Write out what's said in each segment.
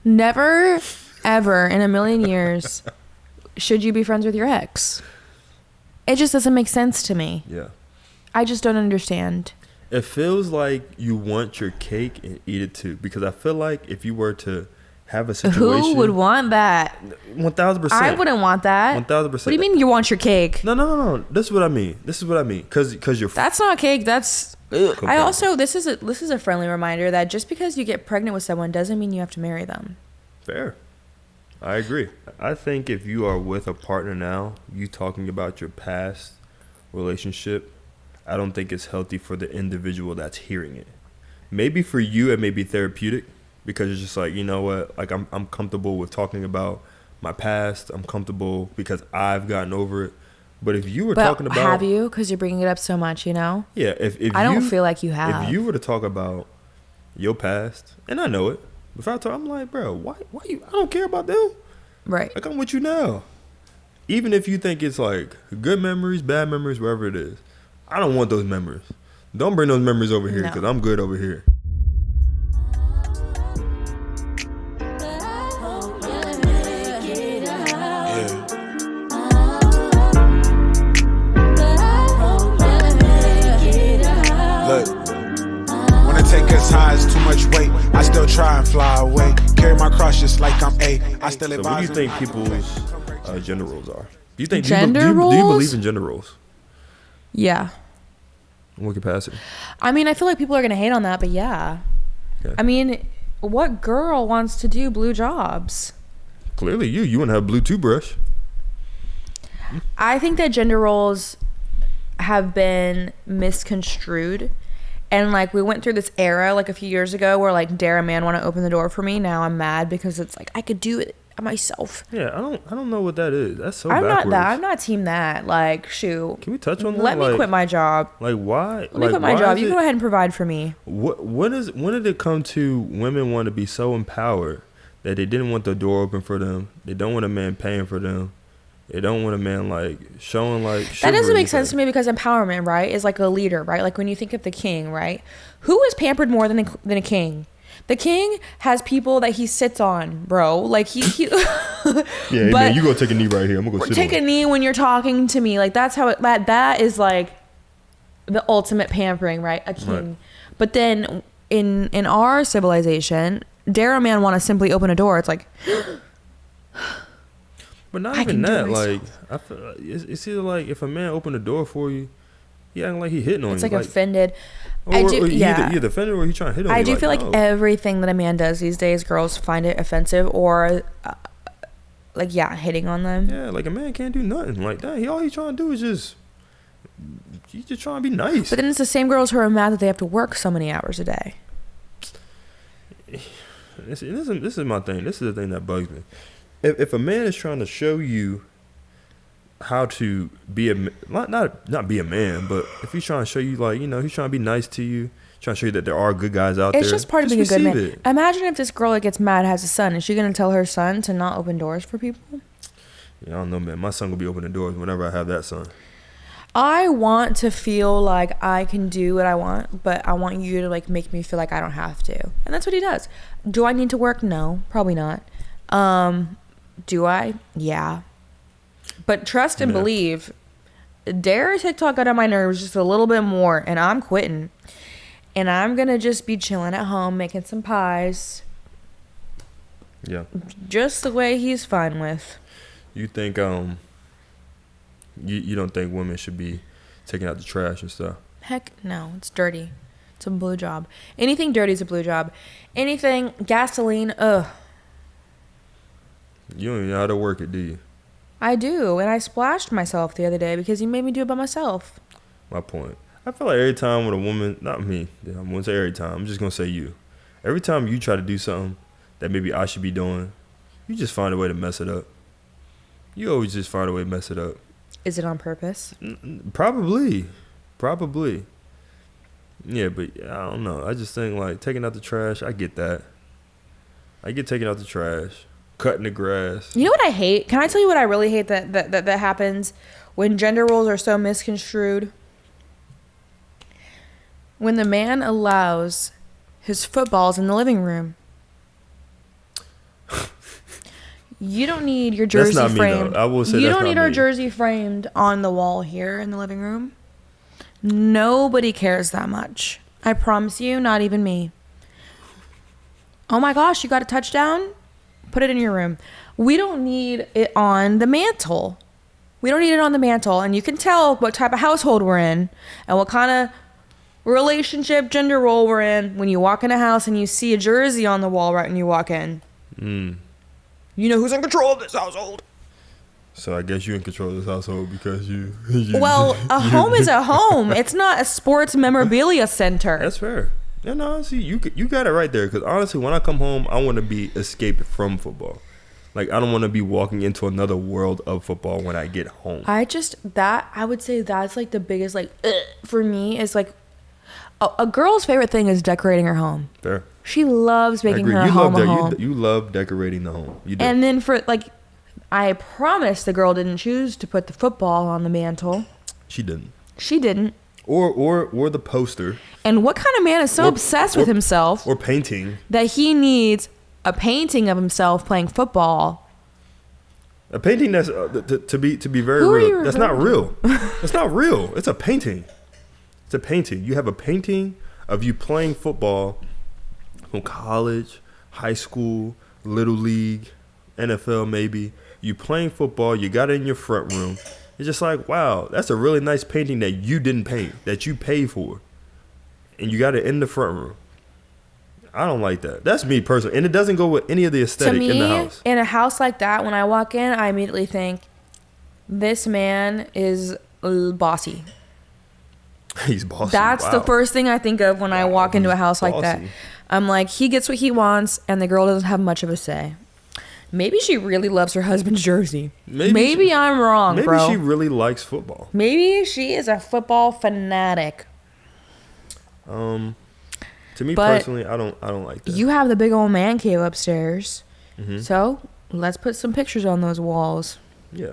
Never, ever in a million years should you be friends with your ex. It just doesn't make sense to me. Yeah. I just don't understand. It feels like you want your cake and eat it too. Because I feel like if you were to have a situation... Who would want that? 1,000%. I wouldn't want that. 1,000%. What do you mean you want your cake? No. This is what I mean. Because you're... That's not cake. That's... I also... This is a friendly reminder that just because you get pregnant with someone doesn't mean you have to marry them. Fair. I agree. I think if you are with a partner now, you talking about your past relationship, I don't think it's healthy for the individual that's hearing it. Maybe for you, it may be therapeutic because it's just like, you know what, like I'm comfortable with talking about my past. I'm comfortable because I've gotten over it. But if you were talking about... have you? Because you're bringing it up so much, you know? Yeah. If I don't feel like you have. If you were to talk about your past, and I know it, if I talk, I'm like, bro, why you... I don't care about them. Right. Like, I'm with you now. Even if you think it's like good memories, bad memories, wherever it is. I don't want those memories. Don't bring those memories over here because I'm good over here. Take us high, it's too much weight. I still try and fly away. Carry my cross just like I'm A. I still So what do you think people's gender roles are? Do you think gender roles? Do you believe in gender roles? Yeah. In what capacity? I mean, I feel like people are gonna hate on that, but yeah. Okay. I mean, what girl wants to do blue jobs? Clearly, you wouldn't have a blue toothbrush. I think that gender roles have been misconstrued. And like we went through this era like a few years ago where like dare a man want to open the door for me. Now I'm mad because it's like I could do it myself. Yeah, I don't know what that is. That's so I'm backwards. not that. I'm not team that. Like shoot. Can we touch on that? Let me quit my job. Like why? Let me quit my job. You go ahead and provide for me. When did it come to women want to be so empowered that they didn't want the door open for them? They don't want a man paying for them. They don't want a man like showing like that doesn't make sense to me because empowerment, right, is like a leader, right? Like when you think of the king, right? Who is pampered more than a king? The king has people that he sits on, bro. Like he yeah, man, you go take a knee right here. I'm gonna go sit take a knee when you're talking to me. Like that's how that is like the ultimate pampering, right? A king. Right. But then in our civilization, dare a man want to simply open a door? It's like. But not even that. Like, I feel it's either like if a man opened the door for you, he acting like he hitting on you. It's like offended. Or either offended or he trying to hit on you. I do feel like everything that a man does these days, girls find it offensive or, hitting on them. Yeah, like a man can't do nothing like that. All he's trying to do is he's just trying to be nice. But then it's the same girls who are mad that they have to work so many hours a day. This is my thing. This is the thing that bugs me. If a man is trying to show you how to be not be a man, but if he's trying to show you like, you know, he's trying to be nice to you, trying to show you that there are good guys out there. It's just part of being a good man. Imagine if this girl that gets mad has a son. Is she going to tell her son to not open doors for people? Yeah, I don't know, man. My son will be opening doors whenever I have that son. I want to feel like I can do what I want, but I want you to like make me feel like I don't have to. And that's what he does. Do I need to work? No, probably not. Do I? Yeah. But trust and believe. Dare TikTok got on my nerves just a little bit more, and I'm quitting. And I'm going to just be chilling at home, making some pies. Yeah. Just the way he's fine with. You think, you don't think women should be taking out the trash and stuff? Heck no. It's dirty. It's a blue job. Anything dirty is a blue job. Anything gasoline, ugh. You don't even know how to work it, do you? I do, and I splashed myself the other day because you made me do it by myself. My point. I feel like every time when a woman, not me, I won't say every time, I'm just going to say you. Every time you try to do something that maybe I should be doing, you just find a way to mess it up. You always just find a way to mess it up. Is it on purpose? Probably. Yeah, but I don't know. I just think like taking out the trash, I get that. I get taking out the trash. Cutting the grass. You know what I hate? Can I tell you what I really hate that happens when gender roles are so misconstrued? When the man allows his footballs in the living room. You don't need your jersey That's not framed. me, though. I will say you that's don't not need our me. jersey framed on the wall here in the living room. Nobody cares that much. I promise you, not even me. Oh my gosh, you got a touchdown? Put it in your room. We don't need it on the mantle. We don't need it on the mantle. And you can tell what type of household we're in and what kind of relationship, gender role we're in when you walk in a house and you see a jersey on the wall right when you walk in. You know who's in control of this household. So I guess you're in control of this household because you Well, a home is a home. It's not a sports memorabilia center. That's fair. Yeah, no, see, you got it right there. Because honestly, when I come home, I want to be escaped from football. Like, I don't want to be walking into another world of football when I get home. I would say that's like the biggest, like, for me is like, a girl's favorite thing is decorating her home. Fair. She loves making her you home love a home. You love decorating the home. You do. And then for, like, I promise the girl didn't choose to put the football on the mantle. She didn't. She didn't. Or the poster. And what kind of man is so obsessed with himself or painting that he needs a painting of himself playing football? A painting that's to be very Who are real. you That's not referring real. That's not real. It's a painting. It's a painting. You have a painting of you playing football from college, high school, little league, NFL maybe. You playing football. You got it in your front room. It's just like, wow, that's a really nice painting that you didn't paint, that you paid for, and you got it in the front room. I don't like that. That's me personally, and it doesn't go with any of the aesthetic in the house. In a house like that, when I walk in, I immediately think, this man is bossy. He's bossy. That's the Wow. first thing I think of when I walk into a house like that. Bossy. I'm like, he gets what he wants, and the girl doesn't have much of a say. Maybe she really loves her husband's jersey. Maybe I'm wrong, maybe bro. she really likes football. Maybe she is a football fanatic. To me But personally, I don't like that. You have the big old man cave upstairs. Mm-hmm. So let's put some pictures on those walls. Yeah,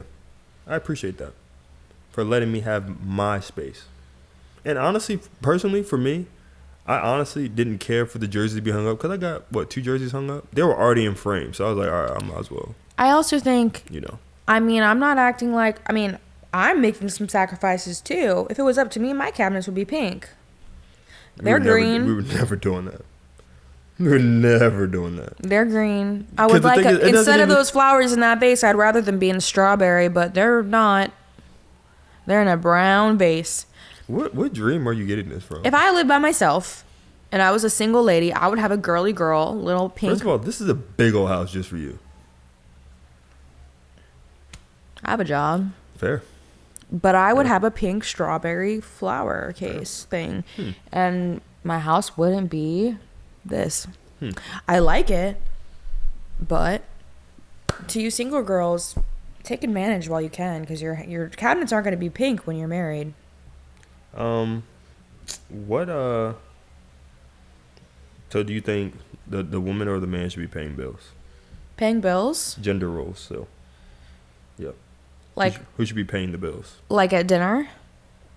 I appreciate that for letting me have my space. And honestly, personally, for me, I honestly didn't care for the jerseys to be hung up because I got, 2 jerseys hung up? They were already in frame. So I was like, all right, I might as well. I also think, I'm not acting like, I'm making some sacrifices too. If it was up to me, my cabinets would be pink. They're green. We were never doing that. We were never doing that. They're green. I would like, instead of those flowers in that vase, I'd rather them be in strawberry, but they're not. They're in a brown vase. What dream are you getting this from? If I lived by myself and I was a single lady, I would have a girly girl, little pink. First of all, this is a big old house just for you. I have a job. Fair. But I would have a pink strawberry flower case thing. And my house wouldn't be this. I like it. But to you single girls, take advantage while you can, because your cabinets aren't going to be pink when you're married. So do you think the woman or the man should be paying bills? Paying bills? Gender roles, so. Yep. Like who should be paying the bills? Like at dinner?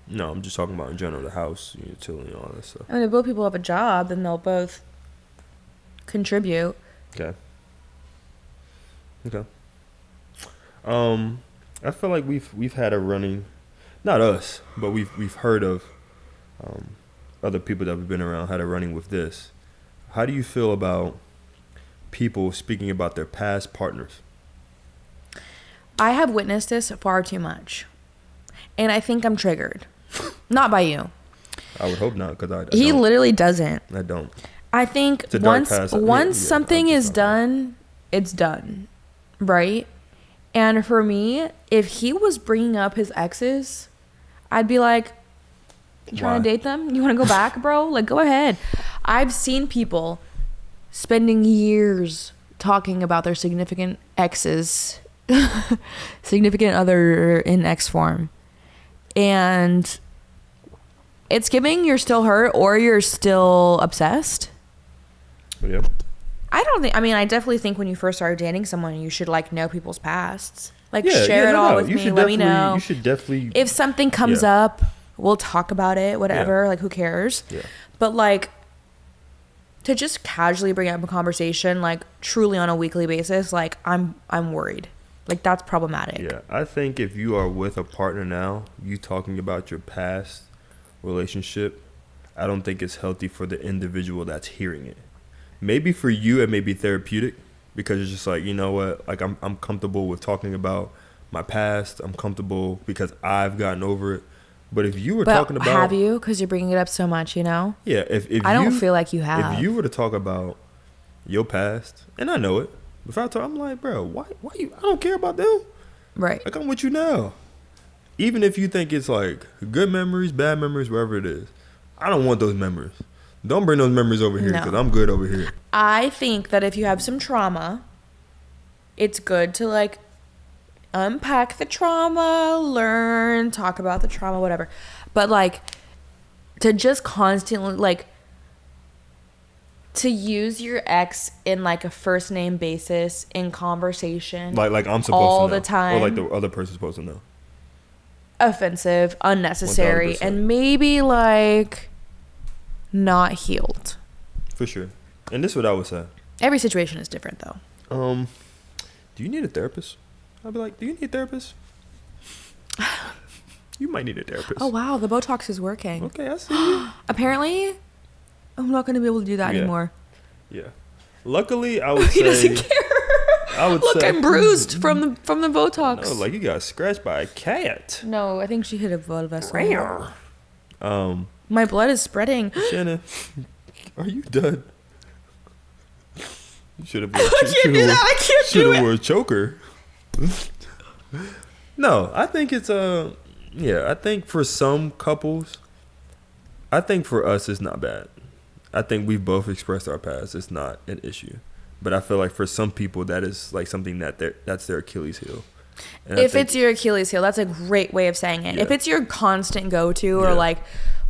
No, I'm just talking about in general, the house, utility, all that stuff. If both people have a job, then they'll both contribute. Okay. I feel like we've had a running, not us, but we've heard of other people that have been around had a running with this. How do you feel about people speaking about their past partners? I have witnessed this far too much, and I think I'm triggered. Not by you. I would hope not, because he literally doesn't. I don't. I think once something is done, it's done, right? And for me, if he was bringing up his exes, I'd be like, you trying to date them? You want to go back, bro? Like, go ahead. I've seen people spending years talking about their significant exes, significant other in X form. And it's giving you're still hurt or you're still obsessed. Yeah. I definitely think when you first start dating someone, you should know people's pasts. Share it all with me. Let me know. You should definitely. If something comes up, we'll talk about it, whatever. Who cares? Yeah. But to just casually bring up a conversation, like truly on a weekly basis, like I'm worried. Like that's problematic. Yeah, I think if you are with a partner now, you talking about your past relationship, I don't think it's healthy for the individual that's hearing it. Maybe for you it may be therapeutic because it's just like, you know what, like I'm comfortable with talking about my past. I'm comfortable because I've gotten over it. But if you were talking about, have you? Because you're bringing it up so much, you know. Yeah, if I don't feel like you have. If you were to talk about your past, and I know it, if I talk, I'm like, bro, why you? I don't care about them. Right. Like I'm with you now. Even if you think it's like good memories, bad memories, wherever it is, I don't want those memories. Don't bring those memories over here because I'm good over here. I think that if you have some trauma, it's good to like unpack the trauma, learn, talk about the trauma, whatever. But like to just constantly like to use your ex in like a first name basis in conversation, like I'm supposed all to know, the time, or like the other person's supposed to know. Offensive, unnecessary, 1000%. and maybe like not healed. For sure. And this is what I would say. Every situation is different though. Do you need a therapist? I'd be like, do you need a therapist? You might need a therapist. Oh wow, the Botox is working. Okay, I see you. Apparently, I'm not going to be able to do that anymore. Yeah. Luckily, I would say he doesn't care. I would Look, say I'm bruised from the Botox. No, like you got scratched by a cat. No, I think she hit a blood vessel. My blood is spreading. Shannon, are you done? You should have. I can't do that. I can't do it. Should have wore a choker. No, I think it's yeah. I think for some couples, I think for us it's not bad. I think we've both expressed our past. It's not an issue. But I feel like for some people that is like something that's their Achilles heel. And if it's your Achilles heel, that's a great way of saying it. Yeah. If it's your constant go-to or like,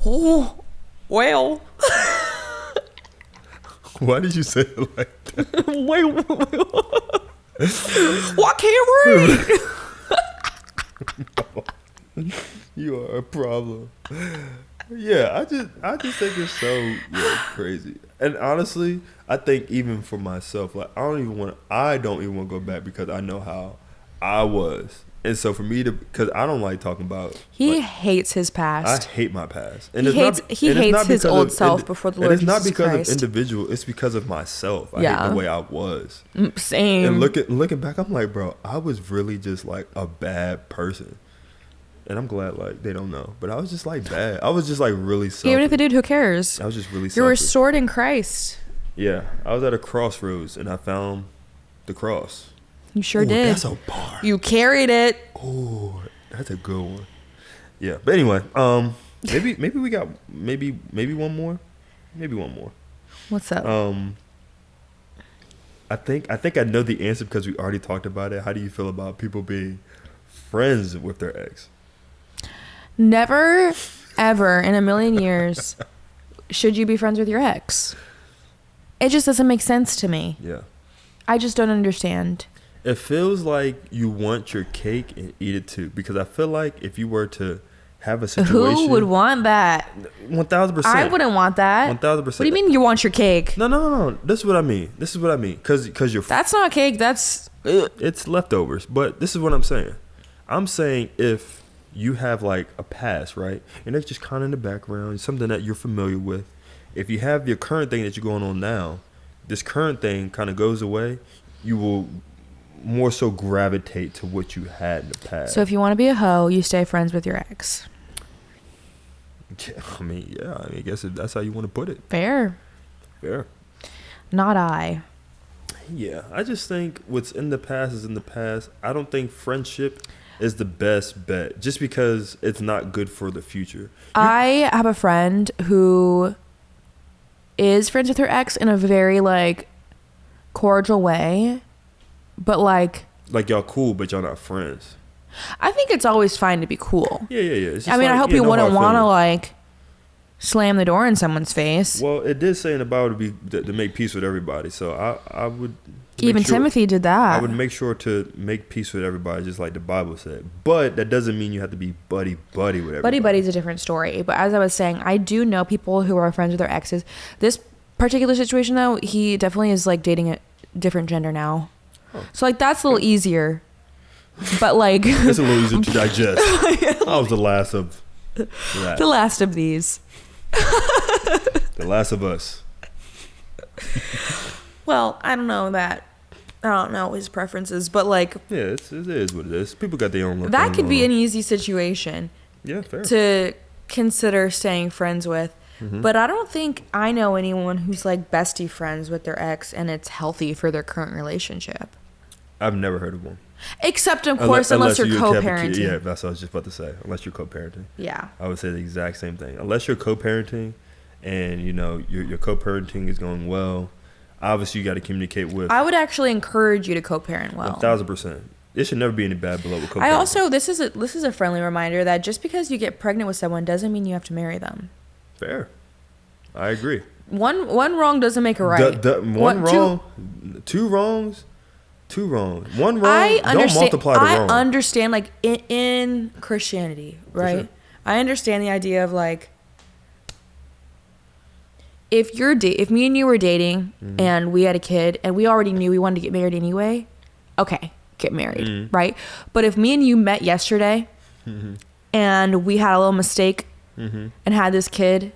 oh, well. Why did you say it like that? Well, I can't read. You are a problem. Yeah, I just think it's so crazy. And honestly, I think even for myself, like I don't even want to go back because I know how I was. And so for me to, because I don't like talking about. He like, hates his past. I hate my past. And he hates his old self before the Lord Jesus Christ. It's not because of individual. It's because of myself. I hate the way I was. Same. And looking back, I'm like, bro, I was really just like a bad person. And I'm glad like they don't know. But I was just like bad. I was just like really selfish. Even if they did, who cares? I was just really selfish. You're restored in Christ. Yeah. I was at a crossroads and I found the cross. You sure did. That's a bar. You carried it. Oh, that's a good one. Yeah. But anyway, maybe we got maybe one more. Maybe one more. What's up? I think I know the answer because we already talked about it. How do you feel about people being friends with their ex? Never, ever in a million years should you be friends with your ex. It just doesn't make sense to me. Yeah. I just don't understand. It feels like you want your cake and eat it too. Because I feel like if you were to have a situation. Who would want that? 1,000%. I wouldn't want that. 1,000%. What do you mean you want your cake? No. This is what I mean. Because you're. That's not cake. That's. It's leftovers. But this is what I'm saying. I'm saying if you have like a past, right? And it's just kind of in the background, something that you're familiar with. If you have your current thing that you're going on now, this current thing kind of goes away, you will more so gravitate to what you had in the past. So if you want to be a hoe, you stay friends with your ex. I guess that's how you want to put it. Fair. Not I. Yeah, I just think what's in the past is in the past. I don't think friendship is the best bet just because it's not good for the future. I have a friend who is friends with her ex in a very like cordial way, but like y'all cool, but y'all not friends. I think it's always fine to be cool. Yeah. It's just I hope you wouldn't want to like slam the door in someone's face. Well, it did say in the Bible to make peace with everybody, so I would. Even Timothy did that. I would make sure to make peace with everybody, just like the Bible said. But that doesn't mean you have to be buddy with everybody. Buddy's a different story. But as I was saying, I do know people who are friends with their exes. This particular situation though, he definitely is like dating a different gender now. So like that's a little easier. But like it's a little easier to digest. I was the last of that. The last of these. The last of us. Well, I don't know his preferences, but like yeah, it is what it is. People got their own look. That could be an easy situation. Yeah, fair. To consider staying friends with. But I don't think I know anyone who's like bestie friends with their ex and it's healthy for their current relationship. I've never heard of one. Except, of course, unless you're co-parenting. Yeah, that's what I was just about to say. Unless you're co-parenting. Yeah. I would say the exact same thing. Unless you're co-parenting and, you know, your co-parenting is going well, obviously you got to communicate with. I would actually encourage you to co-parent well. 1,000%. It should never be any bad blood with co-parenting. I also, this is a friendly reminder that just because you get pregnant with someone doesn't mean you have to marry them. Fair. I agree. One wrong doesn't make a right. Two wrongs. One wrong. Don't multiply the wrong. I understand, like in Christianity, right? Sure. I understand the idea of like, if me and you were dating and we had a kid and we already knew we wanted to get married anyway, okay, get married, right? But if me and you met yesterday and we had a little mistake and had this kid,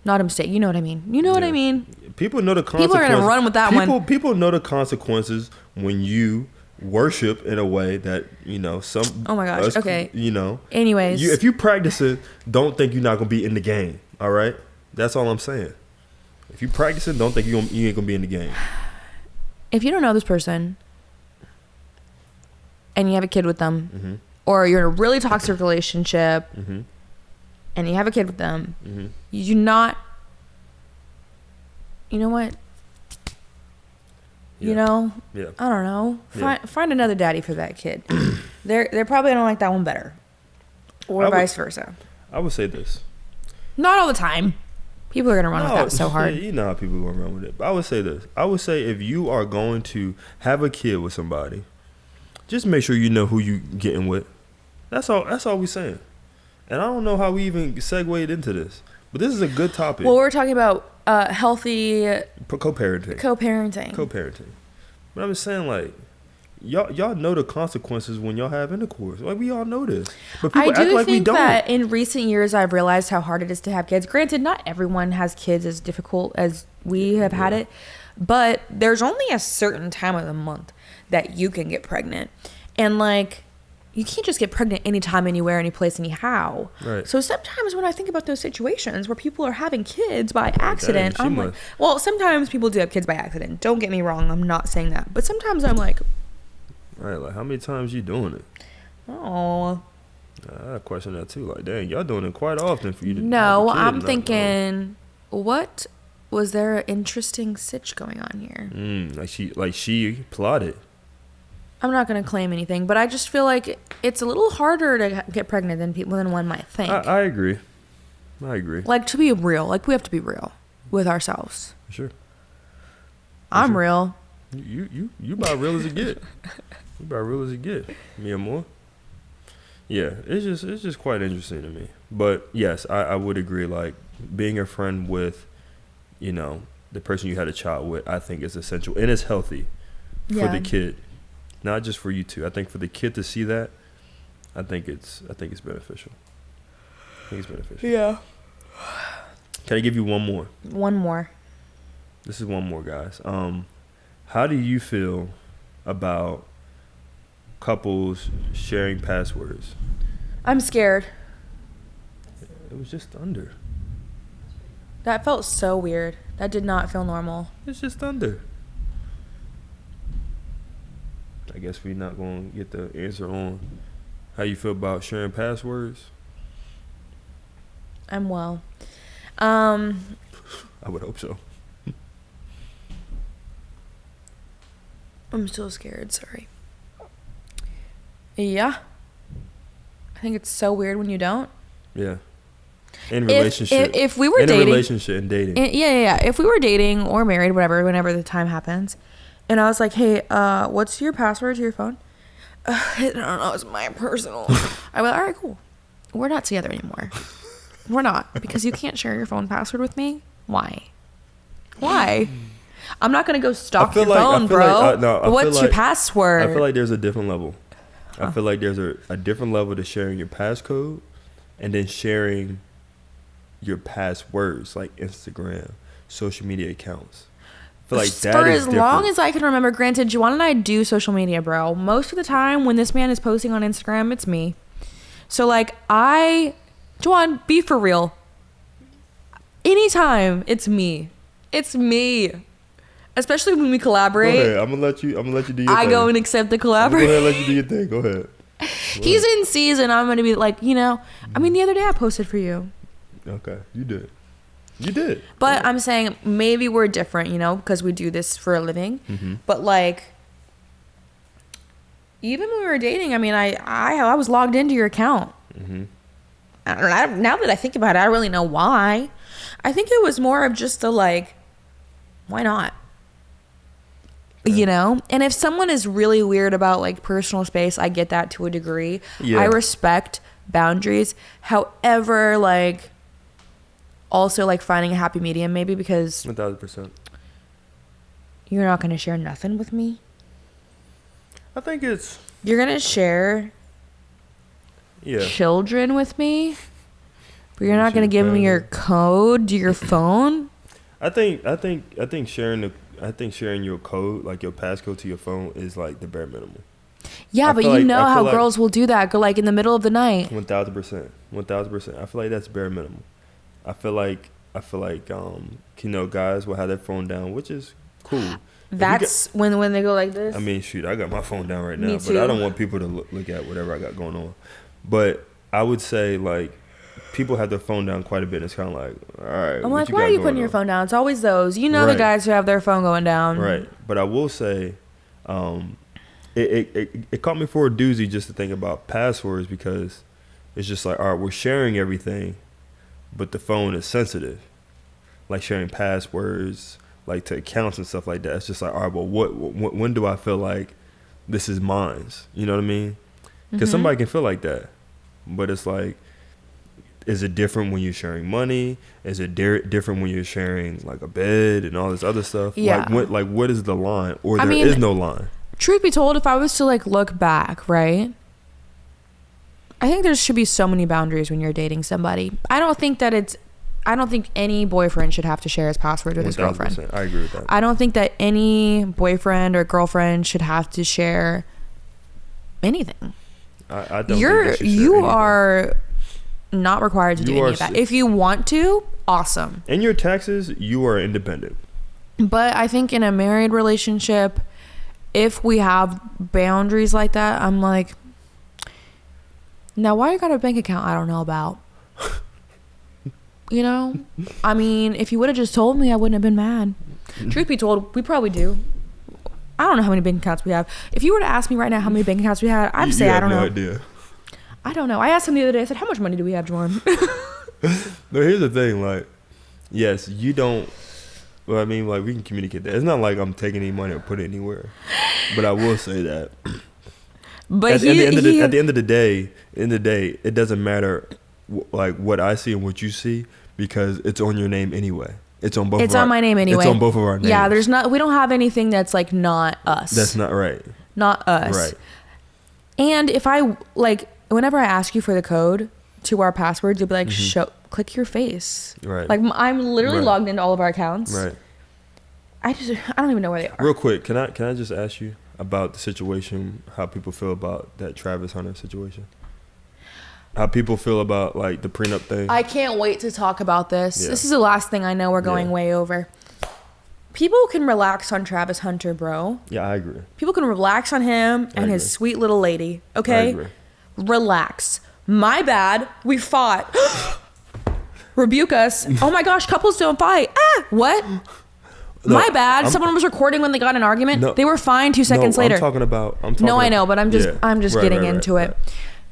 not a mistake, you know what I mean? You know what I mean? People know the consequences. People are going to run with that one. People know the consequences when you worship in a way that, you know, some... Oh my gosh, okay. You know. Anyways. If you practice it, don't think you're not going to be in the game, all right? That's all I'm saying. If you practice it, don't think you ain't going to be in the game. If you don't know this person and you have a kid with them, or you're in a really toxic relationship and you have a kid with them, you do not... You know what? Yeah. You know? Yeah. I don't know. Find another daddy for that kid. They're probably gonna like that one better. Or vice versa. I would say this. Not all the time. People are gonna run with that so hard. Yeah, you know how people are gonna run with it. But I would say this. I would say if you are going to have a kid with somebody, just make sure you know who you getting with. That's all we saying. And I don't know how we even segued into this. But this is a good topic. Well, we're talking about healthy co-parenting. But I'm just saying, like, y'all know the consequences when y'all have intercourse. Like, we all know this. But people act like we don't. I do think that in recent years I've realized how hard it is to have kids. Granted, not everyone has kids as difficult as we have had it. But there's only a certain time of the month that you can get pregnant. And, like... You can't just get pregnant anytime, anywhere, any place, anyhow. Right. So sometimes when I think about those situations where people are having kids by accident, Dang, I'm like, well, sometimes people do have kids by accident. Don't get me wrong. I'm not saying that. But sometimes I'm like... Right, like, how many times you doing it? Oh. I question that, too. Like, dang, y'all doing it quite often for you to... No, I'm thinking, what was there an interesting sitch going on here? Like she plotted. I'm not going to claim anything, but I just feel like it's a little harder to get pregnant than one might think. I agree. Like, to be real. Like, we have to be real with ourselves. Sure. I'm real. You about real as it get. You about real as it get. Me and more. Yeah, it's just quite interesting to me. But, yes, I would agree. Like, being a friend with, you know, the person you had a child with, I think is essential. And it's healthy for the kid. Not just for you two. I think for the kid to see that, I think it's beneficial. Yeah. Can I give you one more? One more. This is one more, guys. How do you feel about couples sharing passwords? I'm scared. It was just under. That felt so weird. That did not feel normal. It's just under. I guess we're not going to get the answer on how you feel about sharing passwords. I'm well. I would hope so. I'm still scared, sorry. Yeah. I think it's so weird when you don't. Yeah. In relationship. If we were dating. In a relationship and dating. Yeah. If we were dating or married, whatever, whenever the time happens, and I was like, hey, what's your password to your phone? I don't know, it's my personal. I went, all right, cool. We're not together anymore. We're not, because you can't share your phone password with me. Why? Why? I'm not gonna go stalk your like, phone, bro. No, what's your password? I feel like there's a different level. I feel like there's a different level to sharing your passcode and then sharing your passwords like Instagram, social media accounts. I feel like that for is as different. long as I can remember. Granted, Juwan and I do social media, bro. Most of the time when this man is posting on Instagram, it's me. So like Juwan, be for real. Anytime, it's me. It's me. Especially when we collaborate. Go ahead. I'm gonna let you do your thing. I go and accept the collaboration. Go ahead, let you do your thing. Go ahead. He's in season. I'm gonna be like, I mean, the other day I posted for you. Okay, you did. But I'm saying maybe we're different, because we do this for a living. Mm-hmm. But like, even when we were dating, I mean, I was logged into your account. Mm-hmm. Now that I think about it, I don't really know why. I think it was more of just the like, why not? And if someone is really weird about like personal space, I get that to a degree. Yeah. I respect boundaries. However, like, also like finding a happy medium maybe, because 1,000%. you're not going to share nothing with me. I think it's You're going to share children with me, but you're not going to give me your code to your phone. I think sharing your code, like your passcode to your phone, is like the bare minimum. Yeah, but how girls will do that, go like in the middle of the night. 1,000%. I feel like that's bare minimum. I feel like guys will have their phone down, which is cool. That's when they go like this. I mean, shoot, I got my phone down right now, Me but too. I don't want people to look at whatever I got going on. But I would say like people have their phone down quite a bit. It's kind of like, all right. I'm like, why are you putting your phone down? It's always those. The guys who have their phone going down. Right. But I will say, it caught me for a doozy just to think about passwords, because it's just like, all right, we're sharing everything, but the phone is sensitive. Like sharing passwords, like to accounts and stuff like that. It's just like, all right, well, when do I feel like this is mine? You know what I mean? Because somebody can feel like that. But it's like, is it different when you're sharing money? Is it different when you're sharing like a bed and all this other stuff? Yeah. What is the line? Or there is no line? Truth be told, if I was to like look back, right? I think there should be so many boundaries when you're dating somebody. I don't think any boyfriend should have to share his password with his girlfriend. I agree with that. I don't think that any boyfriend or girlfriend should have to share anything. I don't think they should share anything. Are not required to do any of that. If you want to, awesome. In your taxes, you are independent. But I think in a married relationship, if we have boundaries like that, I'm like, now why you got a bank account I don't know about? I mean, if you would have just told me, I wouldn't have been mad. Truth be told, we probably do. I don't know how many bank accounts we have. If you were to ask me right now how many bank accounts we had, I'd say I don't know. Idea. I don't know. I asked him the other day. I said, how much money do we have, Jordan? No, here's the thing. Like, yes, you don't. Well, I mean, like, we can communicate that. It's not like I'm taking any money or put it anywhere. But I will say that. But at the end of the day, it doesn't matter like what I see and what you see, because it's on your name anyway. It's on both. It's on my name anyway. It's on both of our names. Yeah, we don't have anything that's like not us. That's not right. Not us. Right. And if I like, whenever I ask you for the code to our passwords, you'll be like, click your face. Right. Like I'm literally logged into all of our accounts. Right. I don't even know where they are. Real quick, can I just ask you about the situation, how people feel about that Travis Hunter situation? How people feel about like the prenup thing? I can't wait to talk about this. Yeah. This is the last thing I know we're going way over. People can relax on Travis Hunter, bro. Yeah, I agree. People can relax on him and his sweet little lady. Okay? I agree. Relax. My bad. We fought. Rebuke us. Oh my gosh, couples don't fight. What? No, my bad. Someone was recording when they got in an argument. No, they were fine 2 seconds later. I'm talking about. I know, but I'm just getting into it.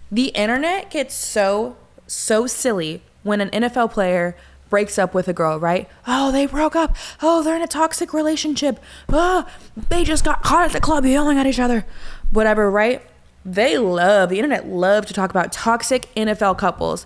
The internet gets so silly when an NFL player breaks up with a girl, right? Oh, they broke up. Oh, they're in a toxic relationship. Oh, they just got caught at the club yelling at each other. Whatever, right? The internet love to talk about toxic NFL couples.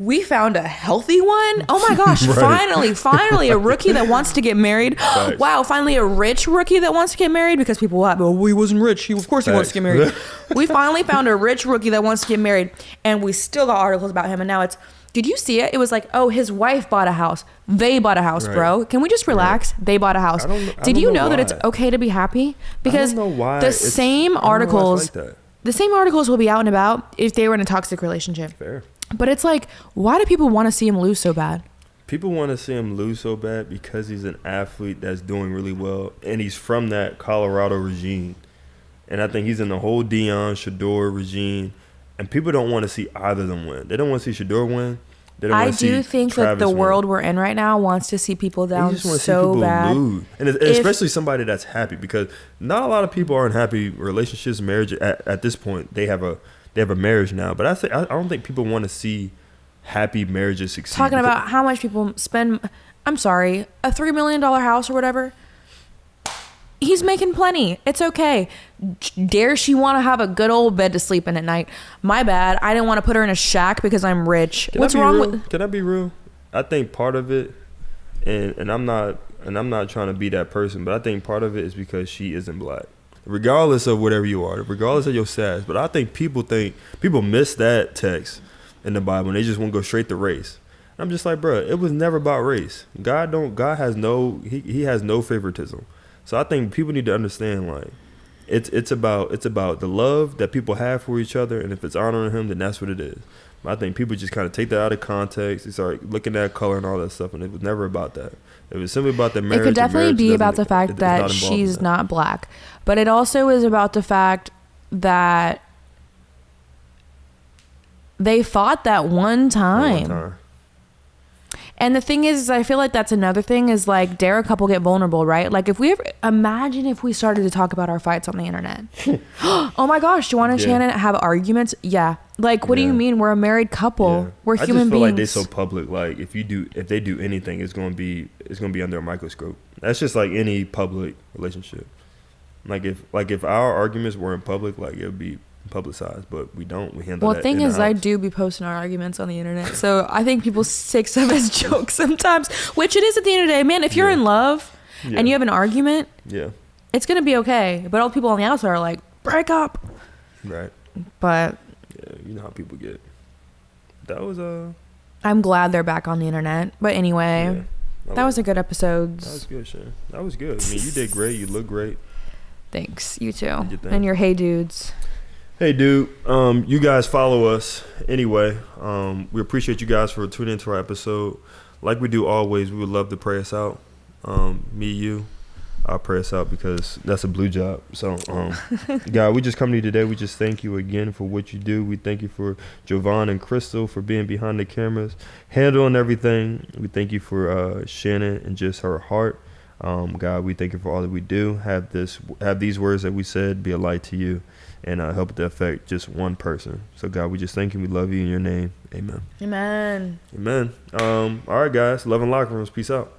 we found a healthy one. Oh my gosh, Right. finally a rookie that wants to get married. Facts. Wow, finally a rich rookie that wants to get married, because people, well, he wasn't rich. Of course he wants to get married. We finally found a rich rookie that wants to get married, and we still got articles about him. And now it's, did you see it? It was like, oh, his wife bought a house. They bought a house, Right. bro. Can we just relax? Right. They bought a house. Did you know that it's okay to be happy? Because the same articles, the same articles will be out and about if they were in a toxic relationship. Fair. But it's like, why do people want to see him lose so bad? People want to see him lose so bad because he's an athlete that's doing really well, and he's from that Colorado regime. And I think he's in the whole Deion, Shador regime, and people don't want to see either of them win. They don't want to see Shador win. They don't want to see I do think Travis that the win. world we're in right now wants to see people down just want to see so people bad. lose. And especially somebody that's happy, because not a lot of people are in happy relationships, marriage at this point. They have a marriage now, but I don't think people want to see happy marriages succeed. Talking about how much people spend, I'm sorry, a $3 million house or whatever. He's making plenty. It's okay. Dare she want to have a good old bed to sleep in at night? My bad. I didn't want to put her in a shack because I'm rich. What's wrong with? Can I be real? I think part of it, and I'm not trying to be that person, but I think part of it is because she isn't black. Regardless of whatever you are, regardless of your status, but I think people miss that text in the Bible and they just want to go straight to race. I'm just like, bro, it was never about race. God has no favoritism. So I think people need to understand, like, it's about the love that people have for each other, and if it's honoring him, then that's what it is. But I think people just kind of take that out of context. They start looking at color and all that stuff, and it was never about that. It was simply about the marriage. It could definitely be about the fact that she's not black, but it also is about the fact that they fought that one time. And the thing is, I feel like that's another thing is, like, dare a couple get vulnerable, right? Like, imagine if we started to talk about our fights on the internet. Oh my gosh, Juwan and Shannon have arguments? Yeah. Like, what do you mean? We're a married couple. Yeah. We're human beings. I just feel like they're so public. Like, if they do anything, it's gonna be under a microscope. That's just like any public relationship. Like if our arguments were in public, like, it would be publicized, but we don't. We handle that. Well, the thing is, I do be posting our arguments on the internet, so I think people take stuff as jokes sometimes, which it is at the end of the day. Man, if you're in love and you have an argument, it's gonna be okay. But all the people on the outside are like, break up, right? But yeah, you know how people get. That was I'm glad they're back on the internet. But anyway, that was a good episode. That was good, Shan. That was good. I mean, you did great. You look great. Thanks. You too. And your hey dudes. Hey, dude, you guys follow us anyway. We appreciate you guys for tuning into our episode. Like we do always, we would love to pray us out. Me, you, I'll pray us out because that's a blue job. So, God, we just come to you today. We just thank you again for what you do. We thank you for Jovan and Crystal for being behind the cameras, handling everything. We thank you for Shannon and just her heart. God, we thank you for all that we do. Have these words that we said be a light to you. And help it to affect just one person. So, God, we just thank you. We love you in your name. Amen. Amen. Amen. All right, guys. Love and locker rooms. Peace out.